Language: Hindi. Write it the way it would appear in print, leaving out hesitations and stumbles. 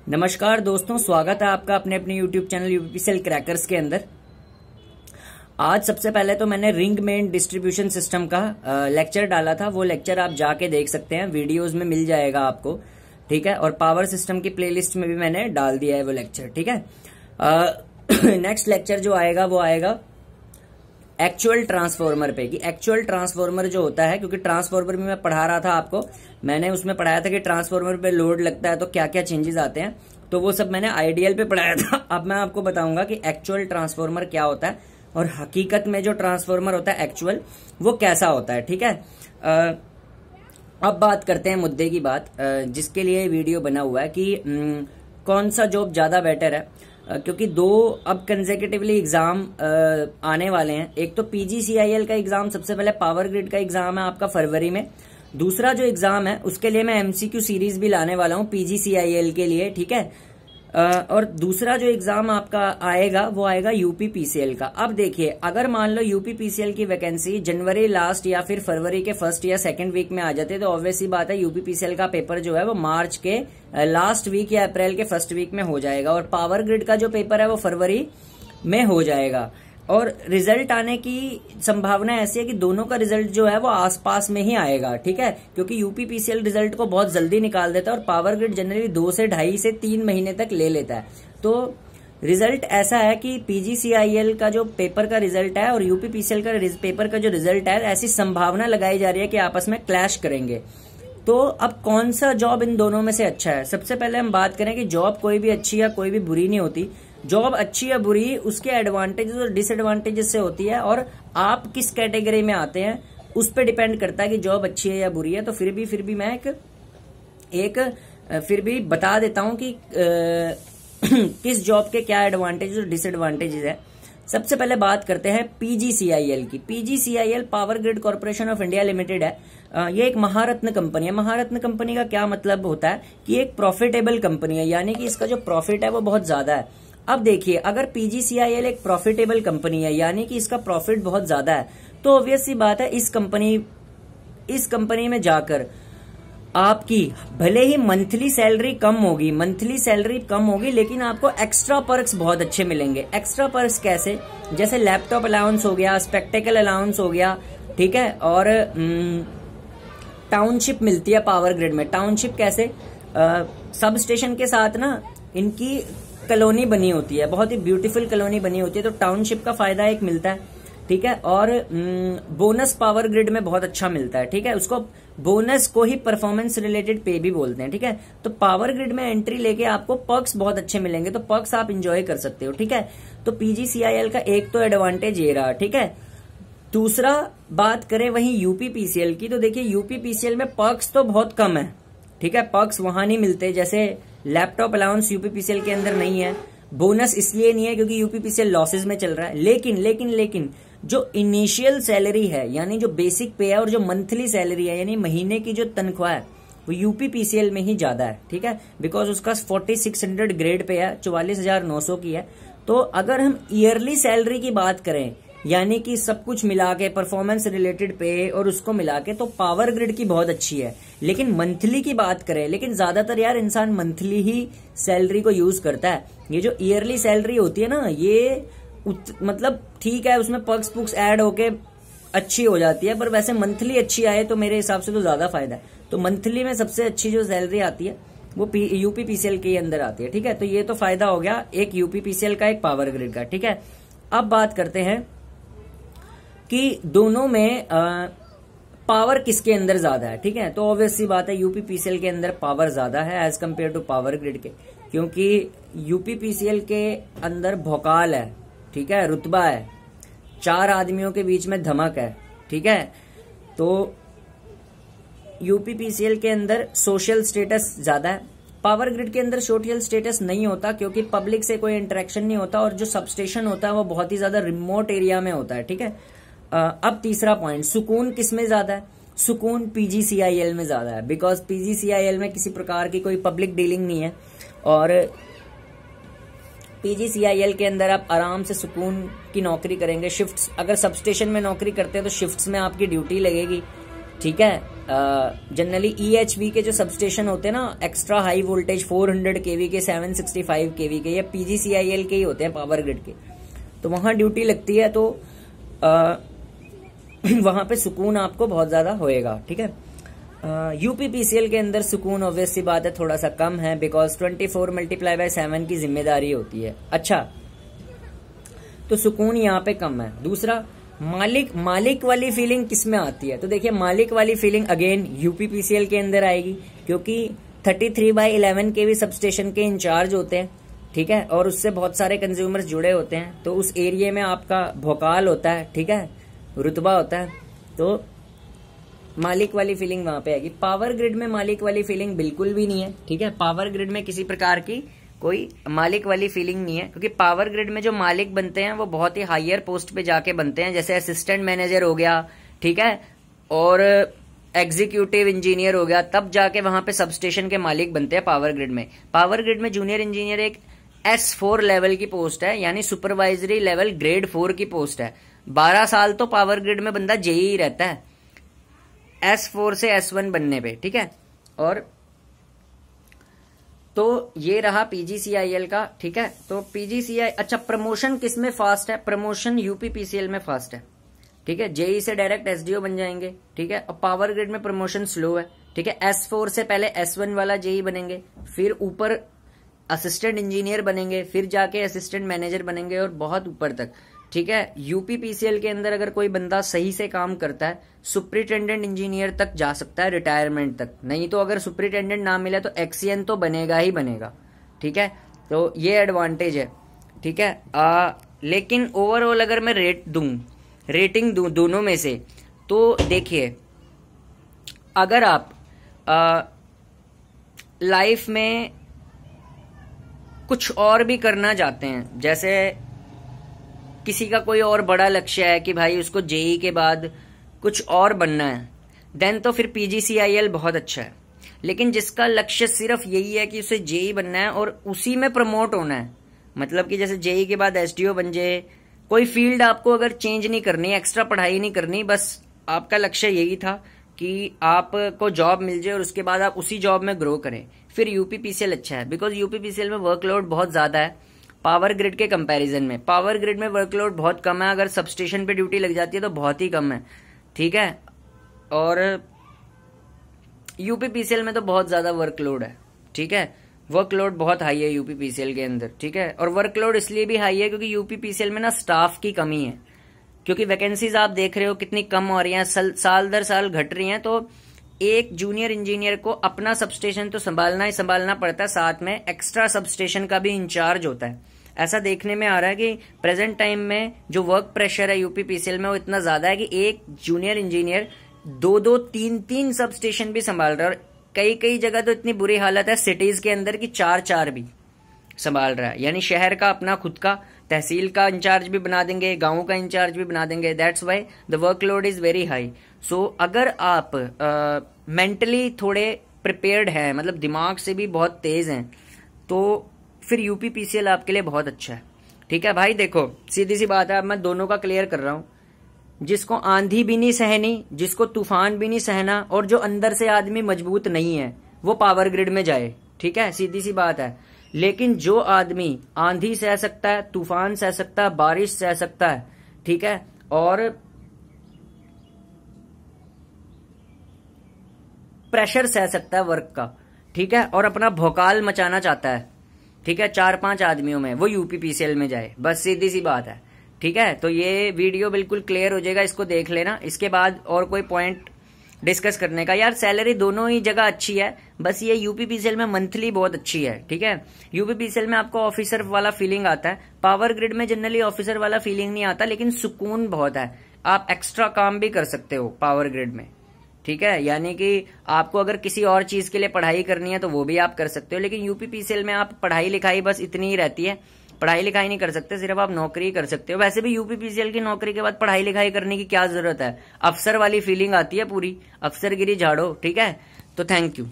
नमस्कार दोस्तों, स्वागत है आपका अपने अपने YouTube चैनल यूपीपीसीएल क्रैकर्स के अंदर। आज सबसे पहले तो मैंने रिंग मेन डिस्ट्रीब्यूशन सिस्टम का लेक्चर डाला था। वो लेक्चर आप जाके देख सकते हैं, वीडियोस में मिल जाएगा आपको, ठीक है। और पावर सिस्टम की प्लेलिस्ट में भी मैंने डाल दिया है वो लेक्चर, ठीक है। नेक्स्ट लेक्चर जो आएगा वो आएगा एक्चुअल ट्रांसफॉर्मर पे, कि एक्चुअल ट्रांसफॉर्मर जो होता है, क्योंकि ट्रांसफॉर्मर भी मैं पढ़ा रहा था आपको, मैंने उसमें पढ़ाया था कि ट्रांसफॉर्मर पे लोड लगता है तो क्या क्या चेंजेस आते हैं, तो वो सब मैंने आइडियल पे पढ़ाया था। अब मैं आपको बताऊंगा कि एक्चुअल ट्रांसफॉर्मर क्या होता है और हकीकत में जो ट्रांसफॉर्मर होता है एक्चुअल, वो कैसा होता है, ठीक है। अब बात करते हैं मुद्दे की बात, जिसके लिए वीडियो बना हुआ है कि कौन सा जॉब ज्यादा बेटर है, क्योंकि दो अब कंसेक्यूटिवली एग्जाम आने वाले हैं। एक तो पीजीसीआईएल का एग्जाम, सबसे पहले पावर ग्रिड का एग्जाम है आपका फरवरी में। दूसरा जो एग्जाम है उसके लिए मैं एमसीक्यू सीरीज भी लाने वाला हूं पीजीसीआईएल के लिए, ठीक है। और दूसरा जो एग्जाम आपका आएगा वो आएगा यूपीपीसीएल का। अब देखिए, अगर मान लो यूपीपीसीएल की वैकेंसी जनवरी लास्ट या फिर फरवरी के फर्स्ट या सेकंड वीक में आ जाती है, तो ऑब्वियसली बात है यूपीपीसीएल का पेपर जो है वो मार्च के लास्ट वीक या अप्रैल के फर्स्ट वीक में हो जाएगा, और पावर ग्रिड का जो पेपर है वो फरवरी में हो जाएगा। और रिजल्ट आने की संभावना ऐसी है कि दोनों का रिजल्ट जो है वो आसपास में ही आएगा, ठीक है, क्योंकि यूपीपीसीएल रिजल्ट को बहुत जल्दी निकाल देता है और पावर ग्रिड जनरली 2 से 2.5 से 3 महीने तक ले लेता है। तो रिजल्ट ऐसा है कि पीजीसीआईएल का जो पेपर का रिजल्ट है और यूपीपीसीएल का पेपर का जो रिजल्ट है, ऐसी संभावना लगाई जा रही है कि आपस में क्लैश करेंगे। तो अब कौन सा जॉब इन दोनों में से अच्छा है? सबसे पहले हम बात करें कि जॉब कोई भी अच्छी या कोई भी बुरी नहीं होती। जॉब अच्छी या बुरी उसके एडवांटेजेस और डिसएडवांटेजेस से होती है, और आप किस कैटेगरी में आते हैं उस पर डिपेंड करता है कि जॉब अच्छी है या बुरी है। तो फिर भी मैं फिर भी बता देता हूं कि किस जॉब के क्या एडवांटेजेस और डिसएडवांटेजेस है। सबसे पहले बात करते हैं पीजीसीआईएल की। PGCIL power grid corporation of India limited है। ये एक महारत्न कंपनी है। महारत्न कंपनी का क्या मतलब होता है कि एक प्रॉफिटेबल कंपनी है, यानी कि इसका जो प्रॉफिट है वो बहुत ज्यादा है। अब देखिए, अगर पीजीसीआईएल एक प्रॉफिटेबल कंपनी है, यानी कि इसका प्रॉफिट बहुत ज्यादा है, तो ऑब्वियस सी बात है इस कंपनी में जाकर आपकी भले ही मंथली सैलरी कम होगी, लेकिन आपको एक्स्ट्रा पर्क्स बहुत अच्छे मिलेंगे। एक्स्ट्रा पर्क्स कैसे? जैसे लैपटॉप अलाउंस हो गया, स्पेक्टिकल अलाउंस हो गया, ठीक है। और टाउनशिप मिलती है पावर ग्रिड में। टाउनशिप कैसे? सब स्टेशन के साथ ना इनकी कॉलोनी बनी होती है, बहुत ही ब्यूटीफुल कॉलोनी बनी होती है, तो टाउनशिप का फायदा एक मिलता है, ठीक है। और बोनस पावर ग्रिड में बहुत अच्छा मिलता है, ठीक है। उसको बोनस को ही परफॉर्मेंस रिलेटेड पे भी बोलते हैं, ठीक है। तो पावर ग्रिड में एंट्री लेके आपको पर्क्स बहुत अच्छे मिलेंगे, तो पर्क्स आप इंजॉय कर सकते हो, ठीक है। तो पीजीसीआईएल का एक तो एडवांटेज ये रहा, ठीक है। दूसरा बात करें वहीं यूपीपीसीएल की, तो देखिए यूपीपीसीएल में पर्क्स तो बहुत कम है, ठीक है। पर्क्स वहां नहीं मिलते, जैसे लैपटॉप अलाउंस यूपीपीसीएल के अंदर नहीं है। बोनस इसलिए नहीं है क्योंकि यूपीपीसीएल लॉसेज में चल रहा है। लेकिन जो इनिशियल सैलरी है, यानी जो बेसिक पे है, और जो मंथली सैलरी है, यानी महीने की जो तनख्वाह है, वो यूपीपीसीएल में ही ज्यादा है, ठीक है। बिकॉज उसका 4600 ग्रेड पे है, 44,900 की है। तो अगर हम ईयरली सैलरी की बात करें, यानी कि सब कुछ मिला के परफॉर्मेंस रिलेटेड पे और उसको मिला के, तो पावर ग्रिड की बहुत अच्छी है। लेकिन मंथली की बात करें, लेकिन ज्यादातर यार इंसान मंथली ही सैलरी को यूज करता है। ये जो ईयरली सैलरी होती है ना, ये मतलब ठीक है, उसमें पर्क्स पुक्स ऐड होके अच्छी हो जाती है, पर वैसे मंथली अच्छी आए तो मेरे हिसाब से तो ज्यादा फायदा है। तो मंथली में सबसे अच्छी जो सैलरी आती है वो यूपीपीसीएल के अंदर आती है, ठीक है। तो ये तो फायदा हो गया एक यूपीपीसीएल का, एक पावर ग्रिड का, ठीक है। अब बात करते हैं कि दोनों में पावर किसके अंदर ज्यादा है, ठीक है। तो ऑब्वियसली बात है यूपीपीसीएल के अंदर पावर ज्यादा है as compare to power grid के, क्योंकि यूपीपीसीएल के अंदर भौकाल है, ठीक है, रुतबा है, 4 आदमियों के बीच में धमक है, ठीक है। तो यूपीपीसीएल के अंदर सोशल स्टेटस ज्यादा है। पावर ग्रिड के अंदर सोशल स्टेटस नहीं होता, क्योंकि पब्लिक से कोई इंटरेक्शन नहीं होता, और जो सबस्टेशन होता है वो बहुत ही ज्यादा रिमोट एरिया में होता है, ठीक है। अब तीसरा पॉइंट, सुकून किसमें ज्यादा है? सुकून पीजीसीआईएल में ज्यादा है, बिकॉज पीजीसीआईएल में किसी प्रकार की कोई पब्लिक डीलिंग नहीं है, और पीजीसीआईएल के अंदर आप आराम से सुकून की नौकरी करेंगे। शिफ्ट्स, अगर सबस्टेशन में नौकरी करते हैं तो शिफ्ट्स में आपकी ड्यूटी लगेगी, ठीक है। जनरली EHV के जो सबस्टेशन होते हैं ना, एक्स्ट्रा हाई वोल्टेज 400 kV के, 765 kV के, या PGCIL के ही होते हैं पावर ग्रिड के, तो वहां ड्यूटी लगती है, तो वहां पे सुकून आपको बहुत ज्यादा होएगा। ठीक है, UPPCL के अंदर सुकून ऑब्वियस सी बात है थोड़ा सा कम है, बिकॉज 24 × 7 की जिम्मेदारी होती है। अच्छा, तो सुकून यहाँ पे कम है। दूसरा, मालिक वाली फीलिंग किस में आती है? तो देखिए, मालिक वाली फीलिंग अगेन UPPCL के अंदर आएगी, क्योंकि 33/11 kV सबस्टेशन के इंचार्ज होते हैं। ठीक है, और उससे बहुत सारे कंज्यूमर्स जुड़े होते हैं, तो उस एरिया में आपका भोकाल होता है, ठीक है, रुतबा होता है, तो मालिक वाली फीलिंग वहां पे आएगी। पावर ग्रिड में मालिक वाली फीलिंग बिल्कुल भी नहीं है। ठीक है, पावर ग्रिड में किसी प्रकार की कोई मालिक वाली फीलिंग नहीं है, क्योंकि पावर ग्रिड में जो मालिक बनते हैं वो बहुत ही हायर पोस्ट पे जाके बनते हैं, जैसे असिस्टेंट मैनेजर हो गया, ठीक है, और एग्जीक्यूटिव इंजीनियर हो गया, तब जाके वहां पे सबस्टेशन के मालिक बनते हैं पावर ग्रिड में। पावर ग्रिड में जूनियर इंजीनियर एक S4 लेवल की पोस्ट है, यानी सुपरवाइजरी लेवल ग्रेड 4 की पोस्ट है। 12 साल तो पावर ग्रिड में बंदा जेई रहता है S4 से S1 बनने पे। ठीक है, और तो ये रहा PGCIL का। ठीक है, तो PGCI, अच्छा, प्रमोशन किस में फास्ट है? प्रमोशन UPPCL में फास्ट है। ठीक है, जेई से डायरेक्ट SDO बन जाएंगे। ठीक है, और पावर ग्रिड में प्रमोशन स्लो है। ठीक है, S4 से पहले S1 वाला जेई बनेंगे, फिर ऊपर असिस्टेंट इंजीनियर बनेंगे, फिर जाके असिस्टेंट मैनेजर बनेंगे, और बहुत ऊपर तक। ठीक है, UPPCL के अंदर अगर कोई बंदा सही से काम करता है, सुपरिटेंडेंट इंजीनियर तक जा सकता है, रिटायरमेंट तक। नहीं तो अगर सुपरिटेंडेंट ना मिले तो एक्सीएन तो बनेगा ही बनेगा। ठीक है, तो ये एडवांटेज है। ठीक है, लेकिन ओवरऑल अगर मैं रेटिंग दूं दोनों में से, तो देखिए, अगर आप लाइफ में कुछ और भी करना चाहते हैं, जैसे किसी का कोई और बड़ा लक्ष्य है कि भाई उसको जेई के बाद कुछ और बनना है, देन तो फिर PGCIL बहुत अच्छा है। लेकिन जिसका लक्ष्य सिर्फ यही है कि उसे जेई बनना है और उसी में प्रमोट होना है, मतलब कि जैसे जेई के बाद SDO बन जाए, कोई फील्ड आपको अगर चेंज नहीं करनी, एक्स्ट्रा पढ़ाई नहीं करनी, बस आपका लक्ष्य यही था कि आपको जॉब मिल जाए और उसके बाद आप उसी जॉब में ग्रो करें, फिर UPPCL अच्छा है। बिकॉज UPPCL में वर्कलोड बहुत ज्यादा है पावर ग्रिड के कंपैरिजन में। पावर ग्रिड में वर्कलोड बहुत कम है, अगर सबस्टेशन पे ड्यूटी लग जाती है तो बहुत ही कम है। ठीक है, और UPPCL में तो बहुत ज्यादा वर्कलोड है। ठीक है, वर्कलोड बहुत हाई है UPPCL के अंदर। ठीक है, और वर्कलोड इसलिए भी हाई है क्योंकि UPPCL में ना स्टाफ की कमी है, क्योंकि वैकेंसीज आप देख रहे हो कितनी कम हो रही हैं, साल दर साल घट रही हैं। तो एक जूनियर इंजीनियर को अपना सबस्टेशन तो संभालना ही संभालना पड़ता है, साथ में एक्स्ट्रा सबस्टेशन का भी इंचार्ज होता है। ऐसा देखने में आ रहा है कि प्रेजेंट टाइम में जो वर्क प्रेशर है UPPCL में वो इतना ज्यादा है कि एक जूनियर इंजीनियर 2-2, 3-3 सबस्टेशन भी संभाल रहा है, और कई जगह तो इतनी बुरी हालत है सिटीज के अंदर की 4-4 भी संभाल रहा है। यानी शहर का अपना खुद का तहसील का इंचार्ज भी बना देंगे, गांव का इंचार्ज भी बना देंगे। That's why the workload is very high. So अगर आप मेंटली थोड़े प्रिपेयर्ड हैं, मतलब दिमाग से भी बहुत तेज हैं, तो फिर UPPCL आपके लिए बहुत अच्छा है। ठीक है भाई, देखो सीधी सी बात है, अब मैं दोनों का क्लियर कर रहा हूं। जिसको आंधी भी नहीं सहनी, जिसको तूफान भी नहीं सहना, और जो अंदर से आदमी मजबूत नहीं है, वो पावर ग्रिड में जाए। ठीक है, सीधी सी बात है। लेकिन जो आदमी आंधी सह सकता है, तूफान सह सकता है, बारिश सह सकता है, ठीक है, और प्रेशर सह सकता है वर्क का, ठीक है, और अपना भौकाल मचाना चाहता है, ठीक है, 4-5 आदमियों में, वो UPPCL में जाए। बस सीधी सी बात है। ठीक है, तो ये वीडियो बिल्कुल क्लियर हो जाएगा, इसको देख लेना। इसके बाद और कोई पॉइंट डिस्कस करने का, यार सैलरी दोनों ही जगह अच्छी है, बस ये UPPCL में मंथली बहुत अच्छी है। ठीक है, UPPCL में आपको ऑफिसर वाला फीलिंग आता है, पावर ग्रिड में जनरली ऑफिसर वाला फीलिंग नहीं आता, लेकिन सुकून बहुत है, आप एक्स्ट्रा काम भी कर सकते हो पावर ग्रिड में। ठीक है, यानी कि आपको अगर किसी और चीज के लिए पढ़ाई करनी है तो वो भी आप कर सकते हो, लेकिन UPPCL में आप पढ़ाई लिखाई बस इतनी ही रहती है, पढ़ाई लिखाई नहीं कर सकते, सिर्फ आप नौकरी कर सकते हो। वैसे भी UPPCL की नौकरी के बाद पढ़ाई लिखाई करने की क्या जरूरत है, अफसर वाली फीलिंग आती है पूरी, अफसरगिरी झाड़ो। ठीक है, तो थैंक यू।